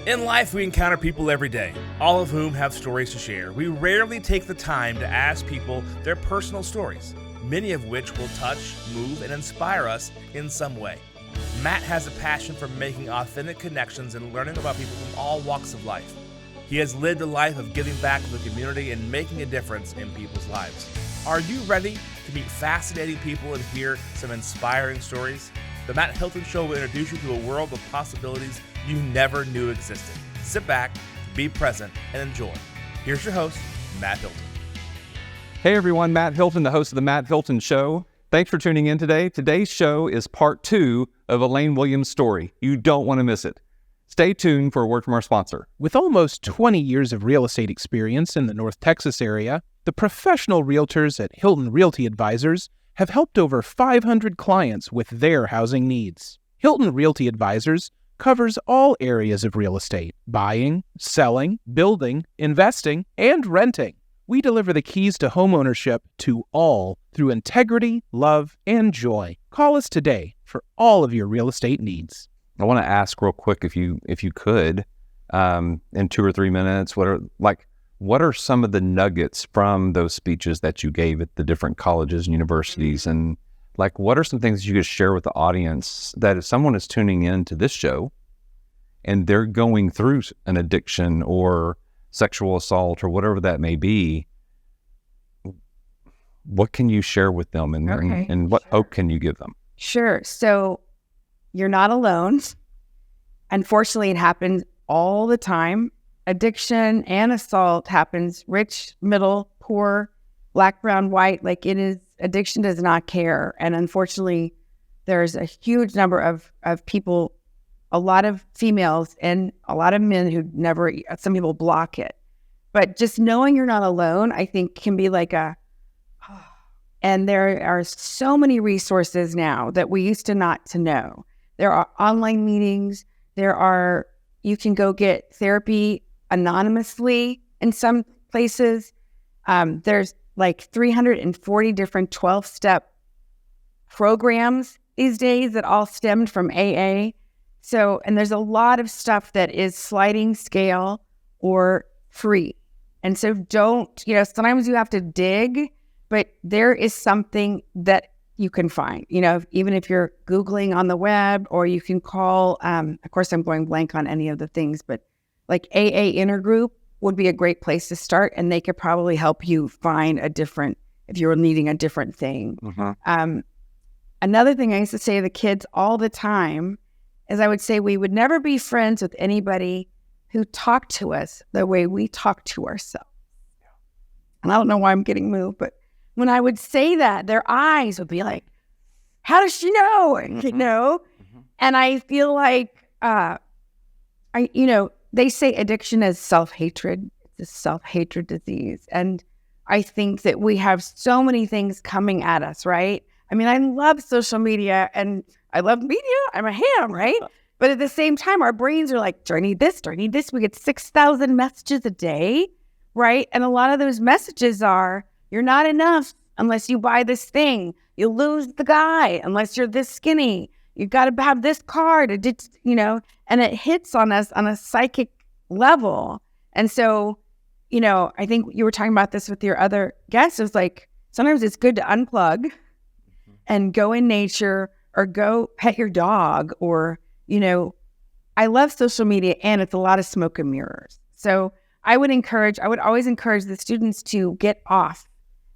In life, we encounter people every day, all of whom have stories to share. We rarely take the time to ask people their personal stories, many of which will touch, move, and inspire us in some way. Matt has a passion for making authentic connections and learning about people from all walks of life. He has lived a life of giving back to the community and making a difference in people's lives. Are you ready to meet fascinating people and hear some inspiring stories? The Matt Hilton Show will introduce you to a world of possibilities you never knew existed. Sit back, be present, and enjoy. Here's your host, Matt Hilton. Hey everyone, Matt Hilton, the host of the Matt Hilton Show. Thanks for tuning in today. Today's show is part 2 of Elaine Williams' story. You don't want to miss it. Stay tuned for a word from our sponsor. With almost 20 years of real estate experience in the North Texas area, the professional realtors at Hilton Realty Advisors have helped over 500 clients with their housing needs. Hilton Realty Advisors covers all areas of real estate: buying, selling, building, investing, and renting. We deliver the keys to homeownership to all through integrity, love, and joy. Call us today for all of your real estate needs. I want to ask real quick if you could, in 2 or 3 minutes, what are some of the nuggets from those speeches that you gave at the different colleges and universities? And what are some things you could share with the audience that if someone is tuning in to this show and they're going through an addiction or sexual assault or whatever that may be, what can you share with them and what hope can you give them? Sure. So you're not alone. Unfortunately, it happens all the time. Addiction and assault happens rich, middle, poor, black, brown, white. Addiction does not care. And unfortunately, there's a huge number of people, a lot of females and a lot of men who some people block it. But just knowing you're not alone, I think can be and there are so many resources now that we used to not to know. There are online meetings. You can go get therapy anonymously in some places. There's 340 different 12-step programs these days that all stemmed from AA. So, and there's a lot of stuff that is sliding scale or free. And so sometimes you have to dig, but there is something that you can find, even if you're Googling on the web, or you can call, of course, I'm going blank on any of the things, but AA Intergroup would be a great place to start, and they could probably help you find if you're needing a different thing. Mm-hmm. Another thing I used to say to the kids all the time is I would say we would never be friends with anybody who talked to us the way we talk to ourselves. And I don't know why I'm getting moved, but when I would say that, their eyes would be like, how does she know? Mm-hmm. Mm-hmm. And I feel they say addiction is self-hatred. It's a self-hatred disease. And I think that we have so many things coming at us, right? I mean, I love social media and I love media. I'm a ham, right? But at the same time, our brains are like, do I need this? Do I need this? We get 6,000 messages a day, right? And a lot of those messages are, you're not enough unless you buy this thing. You'll lose the guy unless you're this skinny. You've got to have this car to, and it hits on us on a psychic level. And so, I think you were talking about this with your other guests. It's sometimes it's good to unplug and go in nature or go pet your dog or, I love social media and it's a lot of smoke and mirrors. So I would always encourage the students to get off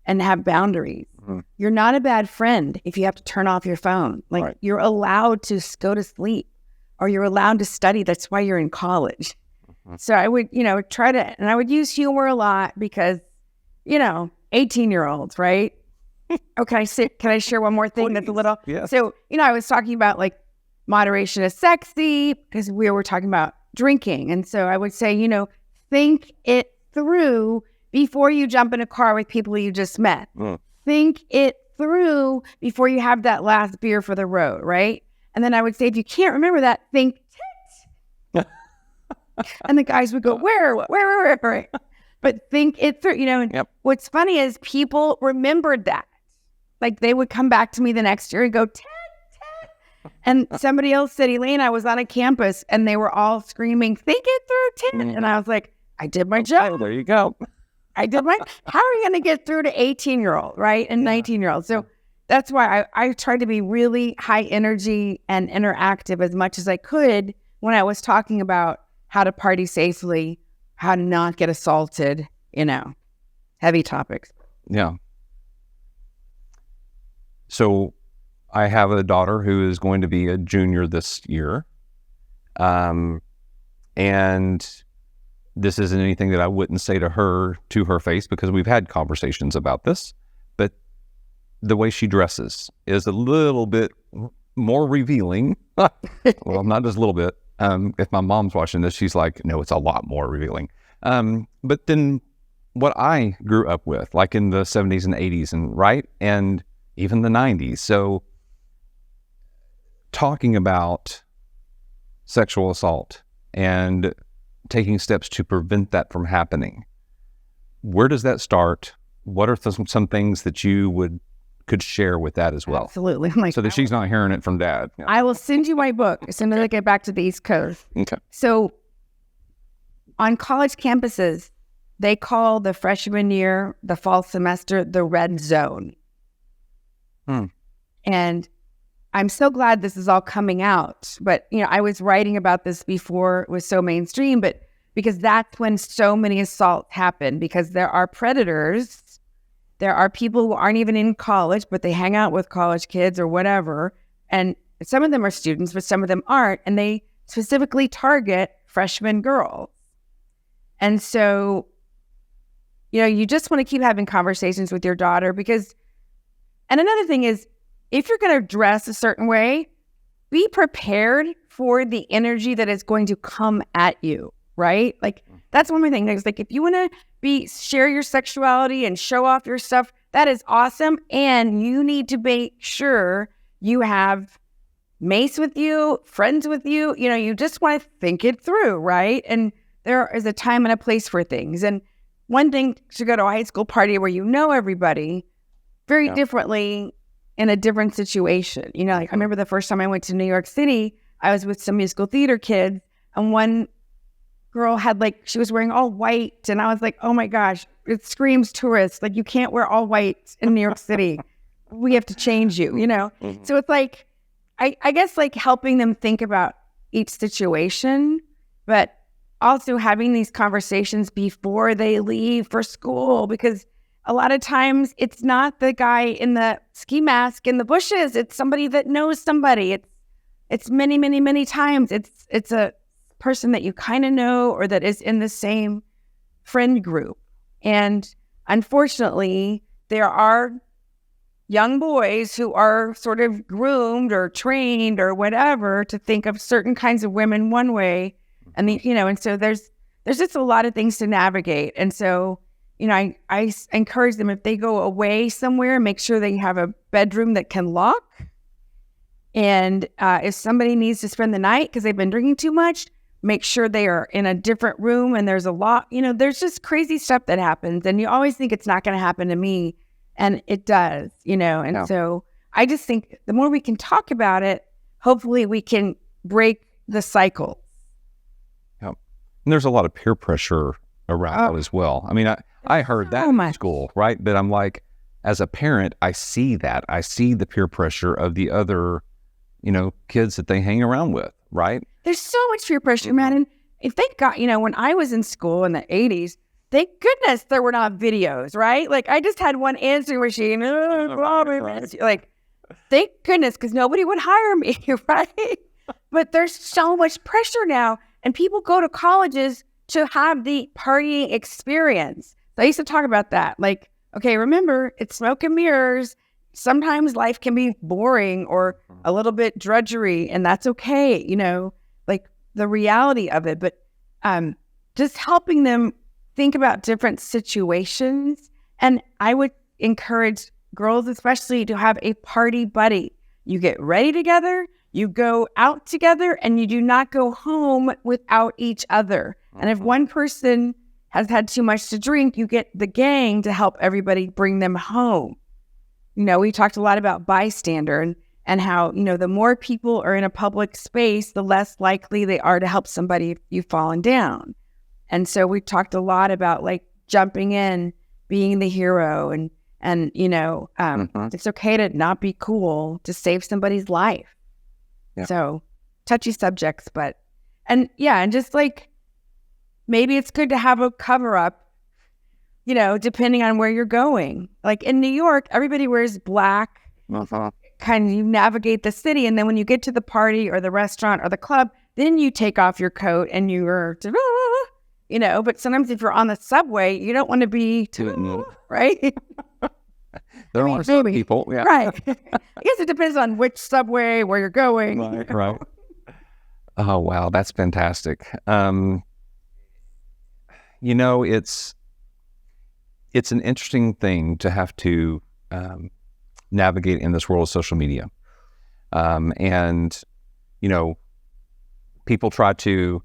and have boundaries. Mm-hmm. You're not a bad friend if you have to turn off your phone. Right. You're allowed to go to sleep or you're allowed to study. That's why you're in college. Mm-hmm. So I would, and I would use humor a lot because, 18-year-olds, right? Oh, can I share one more thing? Please. That's a little, yeah. So, I was talking about moderation is sexy because we were talking about drinking. And so I would say, think it through before you jump in a car with people you just met. Mm. Think it through before you have that last beer for the road, right? And then I would say, if you can't remember that, think tit. And the guys would go, where? Right? But think it through, and yep. What's funny is people remembered that. They would come back to me the next year and go, tit. And somebody else said, Elaine, I was on a campus and they were all screaming, think it through, TIT. And I was like, I did my job. There you go. I did my, how are you going to get through to 18-year-old, right? And 19-year-old. So that's why I tried to be really high energy and interactive as much as I could when I was talking about how to party safely, how to not get assaulted, heavy topics. Yeah. So I have a daughter who is going to be a junior this year. And this isn't anything that I wouldn't say to her face, because we've had conversations about this, but the way she dresses is a little bit more revealing. Well, not just a little bit. If my mom's watching this, she's like, no, it's a lot more revealing. But then what I grew up with, like in the 70s and 80s and even the 90s. So talking about sexual assault and taking steps to prevent that from happening, where does that start? What are some things that you could share with that as well? Absolutely. So that she's not hearing it from dad. Yeah. I will send you my book as soon as I get back to the East Coast. Okay. So on college campuses, they call the freshman year, the fall semester, the red zone. And I'm so glad this is all coming out. But, I was writing about this before it was so mainstream, but because that's when so many assaults happen, because there are predators. There are people who aren't even in college, but they hang out with college kids or whatever. And some of them are students, but some of them aren't. And they specifically target freshman girls. And so, you just want to keep having conversations with your daughter and another thing is, if you're going to dress a certain way, be prepared for the energy that is going to come at you, right? Like, that's one of my things. Like, if you want to share your sexuality and show off your stuff, that is awesome. And you need to make sure you have mates with you, friends with you. You just want to think it through, right? And there is a time and a place for things. And one thing to go to a high school party where you know everybody very differently in a different situation. Like, I remember the first time I went to New York City, I was with some musical theater kids, and one girl had she was wearing all white, and I was like, oh my gosh, it screams tourist. Like, you can't wear all white in New York City. We have to change you, Mm-hmm. So it's like, I guess helping them think about each situation, but also having these conversations before they leave for school, because a lot of times it's not the guy in the ski mask in the bushes. It's somebody that knows somebody. It's many, many, many times. It's a person that you kind of know or that is in the same friend group. And unfortunately, there are young boys who are sort of groomed or trained or whatever to think of certain kinds of women one way. And and so there's just a lot of things to navigate. And so, I encourage them, if they go away somewhere, make sure they have a bedroom that can lock. And if somebody needs to spend the night because they've been drinking too much, make sure they are in a different room and there's a lock. There's just crazy stuff that happens. And you always think it's not going to happen to me. And it does, And so I just think the more we can talk about it, hopefully we can break the cycle. Yep. And there's a lot of peer pressure around that as well. I mean, I heard that in school, right? But I'm like, as a parent, I see that. I see the peer pressure of the other, kids that they hang around with, right? There's so much peer pressure, man. And if thank God, when I was in school in the 80s, thank goodness there were not videos, right? Like, I just had one answering machine. Right. Like, thank goodness, because nobody would hire me, right? But there's so much pressure now. And people go to colleges to have the partying experience. So I used to talk about that. Like, okay, remember, it's smoke and mirrors. Sometimes life can be boring or a little bit drudgery, and that's okay, like the reality of it. But just helping them think about different situations. And I would encourage girls especially to have a party buddy. You get ready together, you go out together, and you do not go home without each other. And if one person has had too much to drink, you get the gang to help everybody bring them home. We talked a lot about bystander, and how, the more people are in a public space, the less likely they are to help somebody if you've fallen down. And so we talked a lot about like jumping in, being the hero, and it's okay to not be cool to save somebody's life. Yeah. So touchy subjects, and just like, maybe it's good to have a cover up, depending on where you're going. Like in New York, everybody wears black, kind of, you navigate the city. And then when you get to the party or the restaurant or the club, then you take off your coat and you're, but sometimes if you're on the subway, you don't want to be too, right? There are some people. Yeah. Right. I guess it depends on which subway, where you're going. Right. Oh, wow. That's fantastic. It's an interesting thing to have to navigate in this world of social media. People try to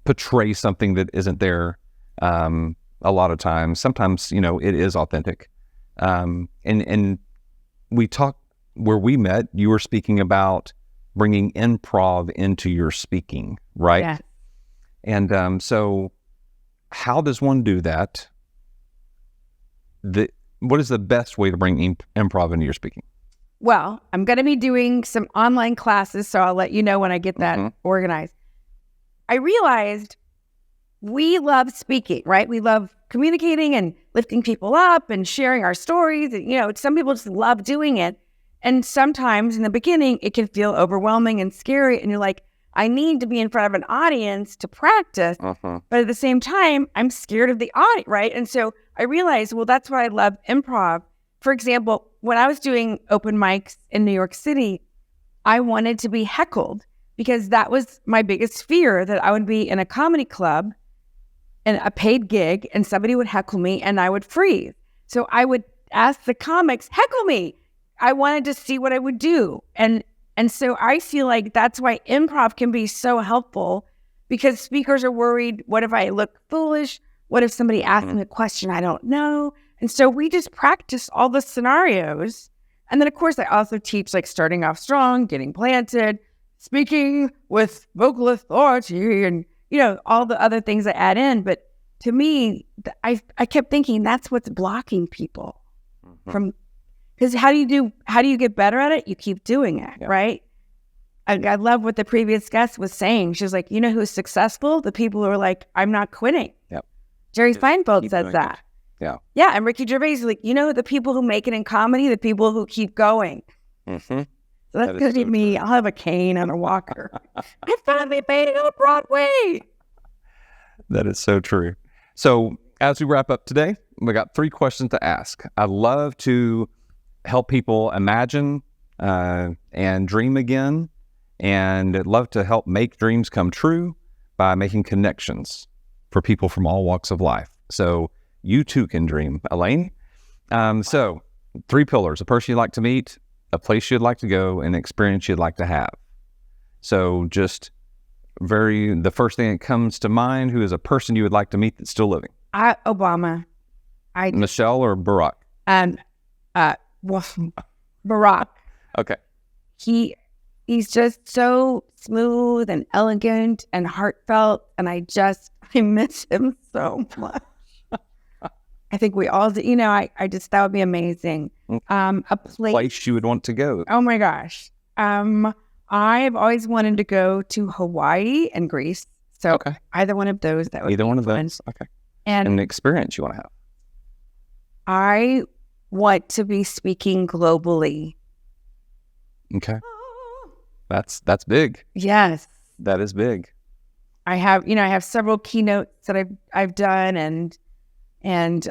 portray something that isn't there a lot of times. Sometimes, it is authentic. And we talked, where we met, you were speaking about bringing improv into your speaking, right? Yeah. And so how does one do that? What is the best way to bring improv into your speaking? Well, I'm going to be doing some online classes, so I'll let you know when I get that organized. I realized we love speaking, right? We love communicating and lifting people up and sharing our stories. And, some people just love doing it. And sometimes in the beginning, it can feel overwhelming and scary. And you're like, I need to be in front of an audience to practice. But at the same time, I'm scared of the audience, right? And so I realized, well, that's why I love improv. For example, when I was doing open mics in New York City, I wanted to be heckled because that was my biggest fear, that I would be in a comedy club and a paid gig and somebody would heckle me and I would freeze. So I would ask the comics, heckle me. I wanted to see what I would do. And so I feel like that's why improv can be so helpful, because speakers are worried, what if I look foolish? What if somebody asks me a question I don't know? And so we just practice all the scenarios. And then, of course, I also teach like starting off strong, getting planted, speaking with vocal authority, and, all the other things I add in. But to me, I kept thinking that's what's blocking people from, because how do you get better at it? You keep doing it, right? I love what the previous guest was saying. She was like, who's successful? The people who are like, I'm not quitting. Yep. Jerry Feinfeld says that. Yeah. Yeah. And Ricky Gervais is like, the people who make it in comedy, the people who keep going. So that's going to be me. I'll have a cane and a walker. I finally made it on Broadway. That is so true. So as we wrap up today, we got 3 questions to ask. I'd love to help people imagine and dream again. And I'd love to help make dreams come true by making connections for people from all walks of life. So you too can dream, Elaine. So 3 pillars: a person you'd like to meet, a place you'd like to go, and an experience you'd like to have. So just the first thing that comes to mind, who is a person you would like to meet that's still living? Obama. Michelle or Barack? Barack. Okay. He's just so smooth and elegant and heartfelt, and I miss him so much. I think we all do. I just, that would be amazing. A place you would want to go. Oh my gosh. I've always wanted to go to Hawaii and Greece. So either one of those, that would either be one of fun. those. Okay. And an experience you want to have. I want to be speaking globally. Okay. That's big. Yes. That is big. I have several keynotes that I've done, and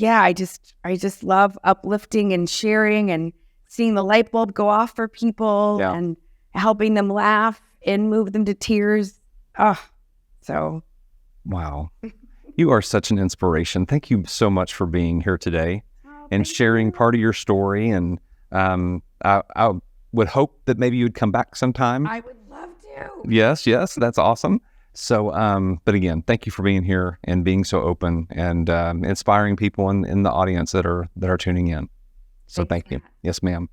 I just love uplifting and sharing and seeing the light bulb go off for people and helping them laugh and move them to tears. Wow. You are such an inspiration. Thank you so much for being here today and sharing part of your story. And I would hope that maybe you would come back sometime. I would love to. Yes, that's awesome. So, but again, thank you for being here and being so open and inspiring people in the audience that are tuning in. So thank you. Yes, ma'am.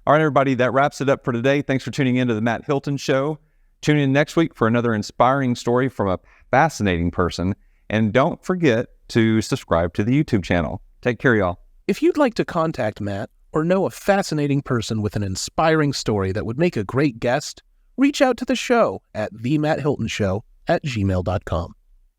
All right, everybody, that wraps it up for today. Thanks for tuning in to the Matt Hilton Show. Tune in next week for another inspiring story from a fascinating person. And don't forget to subscribe to the YouTube channel. Take care, y'all. If you'd like to contact Matt or know a fascinating person with an inspiring story that would make a great guest, reach out to the show at themattHiltonshow@gmail.com.